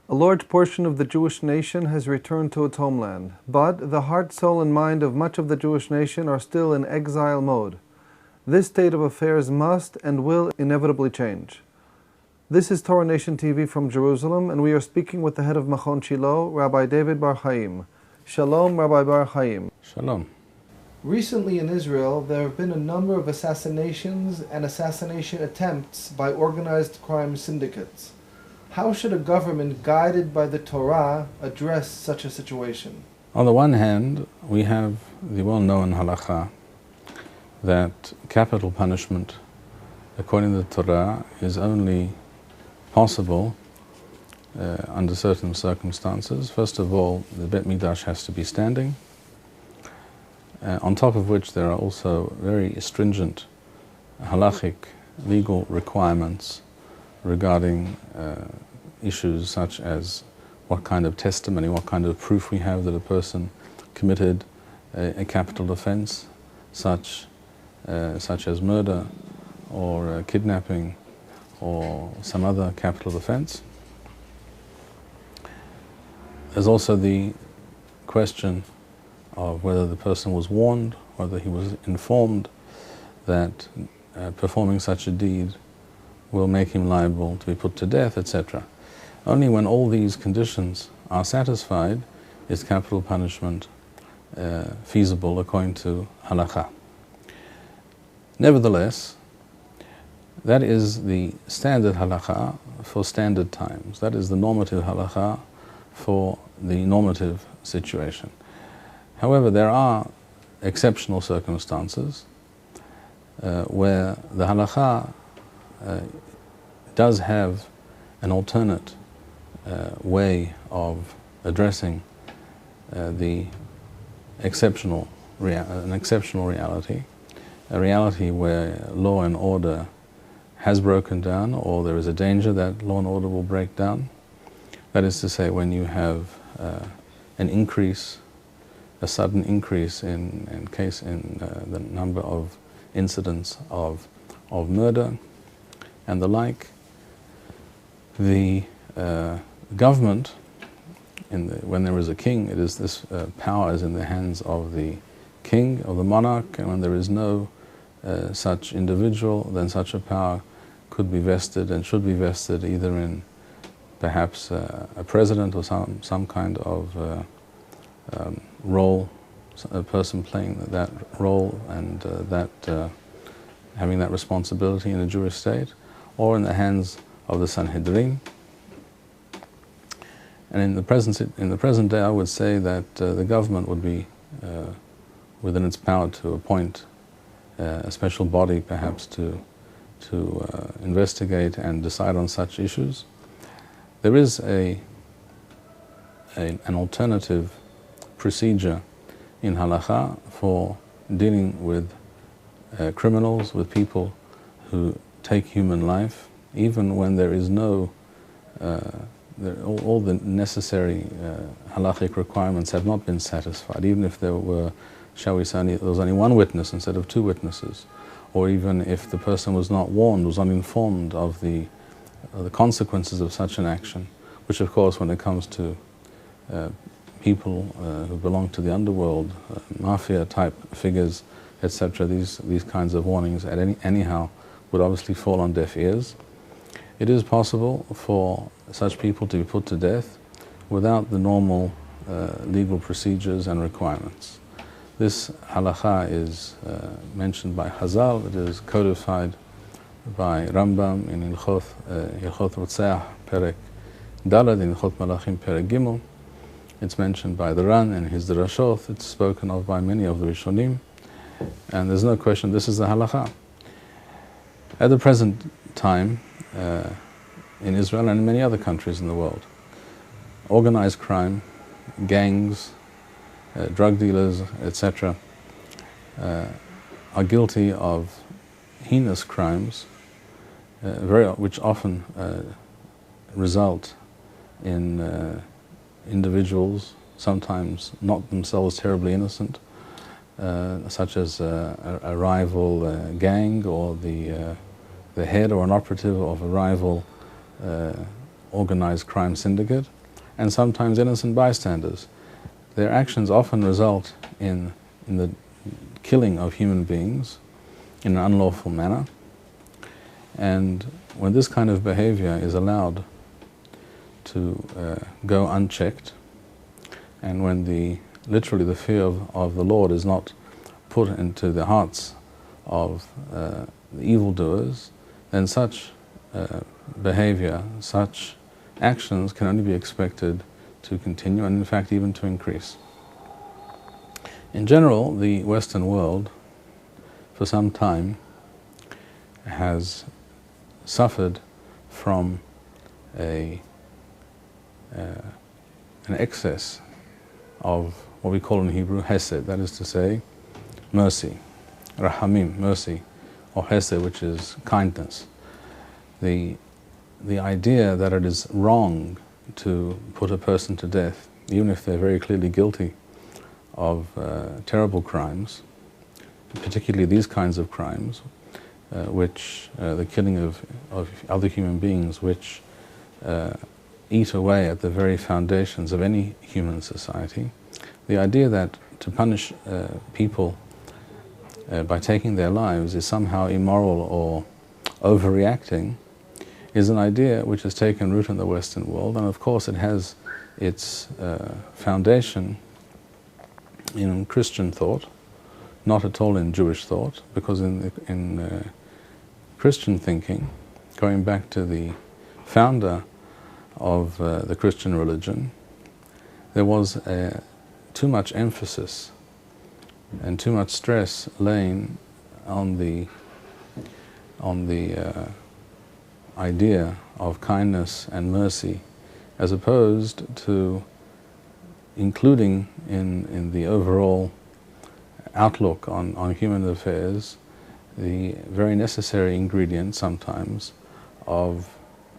A large portion of the Jewish nation has returned to its homeland, but the heart, soul, and mind of much of the Jewish nation are still in exile mode. This state of affairs must and will inevitably change. This is Torah Nation TV from Jerusalem, and we are speaking with the head of Machon Shilo, Rabbi David Bar-Hayim. Shalom, Rabbi Bar-Hayim. Shalom. Recently in Israel, there have been a number of assassinations and assassination attempts by organized crime syndicates. How should a government guided by the Torah address such a situation? On the one hand, we have the well-known halakha that capital punishment, according to the Torah, is only possible under certain circumstances. First of all, the Bet Mikdash has to be standing, on top of which there are also very stringent halachic legal requirements regarding issues such as what kind of testimony, what kind of proof we have that a person committed a capital offense, such as murder or kidnapping or some other capital offense. There's also the question of whether the person was warned, whether he was informed that performing such a deed will make him liable to be put to death, etc. Only when all these conditions are satisfied is capital punishment feasible according to halakha. Nevertheless, that is the standard halakha for standard times. That is the normative halakha for the normative situation. However, there are exceptional circumstances where the halakha does have an alternate way of addressing the exceptional reality, a reality where law and order has broken down, or there is a danger that law and order will break down. That is to say, when you have a sudden increase in the number of incidents of murder and the like, the government, when there is a king, it is this power is in the hands of the king, of the monarch, and when there is no such individual, then such a power could be vested and should be vested either in perhaps a president or some kind of role, a person playing that role and having that responsibility in a Jewish state, or in the hands of the Sanhedrin. And in the present day, I would say that the government would be within its power to appoint a special body, perhaps to investigate and decide on such issues. There is an alternative procedure in halakha for dealing with criminals, with people who take human life, even when there is no all the necessary halachic requirements have not been satisfied, even if there were, shall we say, there was only one witness instead of two witnesses, or even if the person was not warned, was uninformed of the consequences of such an action, which of course when it comes to people who belong to the underworld, mafia type figures, etc., these kinds of warnings anyhow would obviously fall on deaf ears. It is possible for such people to be put to death without the normal legal procedures and requirements. This halakha is mentioned by Chazal. It is codified by Rambam in Hilchot Rotzeach Perek Daled, in Hilchot Malachim Perek Gimel. It's mentioned by the Ran in his Drashot. It's spoken of by many of the Rishonim, and there's no question this is the halakha. At the present time, in Israel and in many other countries in the world, organized crime, gangs, drug dealers, etc., are guilty of heinous crimes, which often result in individuals, sometimes not themselves terribly innocent, such as a rival gang or the head or an operative of a rival organized crime syndicate, and sometimes innocent bystanders. Their actions often result in the killing of human beings in an unlawful manner, and when this kind of behavior is allowed to go unchecked, and when literally the fear of the Lord is not put into the hearts of the evildoers, then such behavior, such actions can only be expected to continue, and in fact even to increase. In general, the Western world for some time has suffered from an excess of what we call in Hebrew hesed, that is to say, mercy, rahamim, mercy, or hesed, which is kindness. The idea that it is wrong to put a person to death, even if they're very clearly guilty of terrible crimes, particularly these kinds of crimes, which the killing of other human beings, which eat away at the very foundations of any human society. The idea that to punish people by taking their lives is somehow immoral or overreacting is an idea which has taken root in the Western world, and of course it has its foundation in Christian thought, not at all in Jewish thought, because in Christian thinking, going back to the founder of the Christian religion, there was too much emphasis and too much stress laying on the idea of kindness and mercy, as opposed to including in the overall outlook on human affairs the very necessary ingredient sometimes of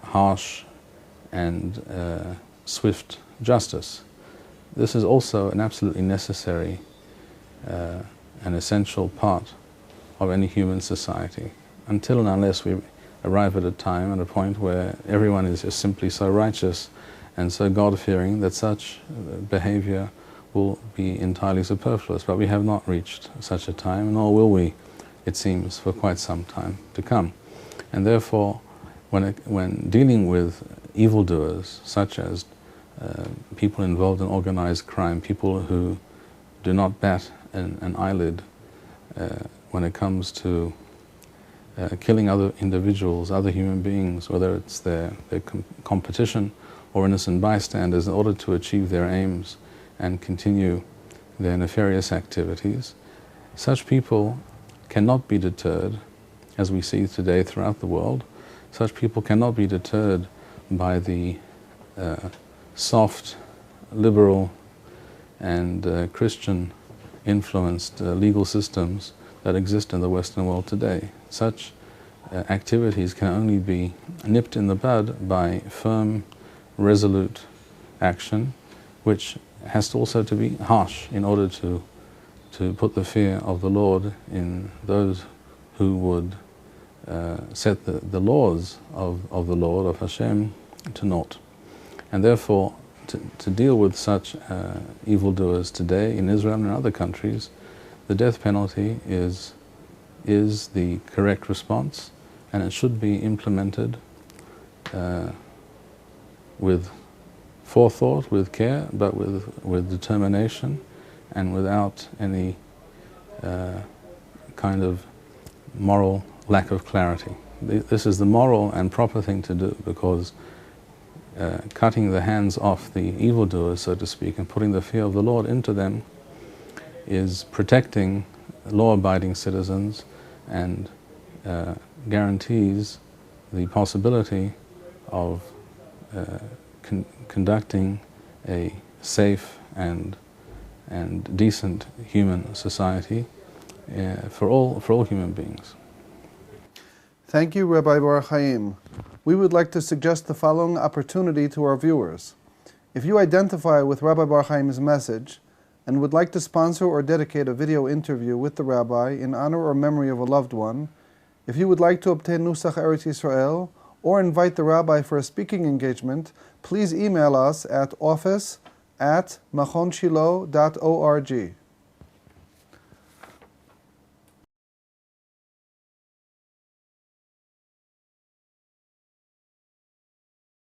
harsh and swift justice. This is also an absolutely necessary and essential part of any human society, until and unless we arrive at a time and a point where everyone is just simply so righteous and so God-fearing that such behavior will be entirely superfluous. But we have not reached such a time, nor will we, it seems, for quite some time to come. And therefore, when dealing with evildoers, such as people involved in organized crime, people who do not bat an eyelid when it comes to killing other individuals, other human beings, whether it's their competition or innocent bystanders, in order to achieve their aims and continue their nefarious activities, such people cannot be deterred, as we see today throughout the world. Such people cannot be deterred by the soft, liberal and Christian-influenced legal systems that exist in the Western world today. Such activities can only be nipped in the bud by firm, resolute action, which has also to be harsh in order to put the fear of the Lord in those who would set the laws of the Lord, of Hashem, to naught. And therefore, to deal with such evildoers today in Israel and in other countries, the death penalty is the correct response, and it should be implemented with forethought, with care, but with determination and without any kind of moral lack of clarity. This is the moral and proper thing to do, because cutting the hands off the evildoers, so to speak, and putting the fear of the Lord into them is protecting law-abiding citizens and guarantees the possibility of conducting a safe and decent human society for all human beings. Thank you, Rabbi Bar-Hayim. We would like to suggest the following opportunity to our viewers. If you identify with Rabbi Bar-Hayim's message and would like to sponsor or dedicate a video interview with the Rabbi in honor or memory of a loved one, if you would like to obtain Nusach Eretz Yisrael or invite the rabbi for a speaking engagement, please email us at office@machonshilo.org.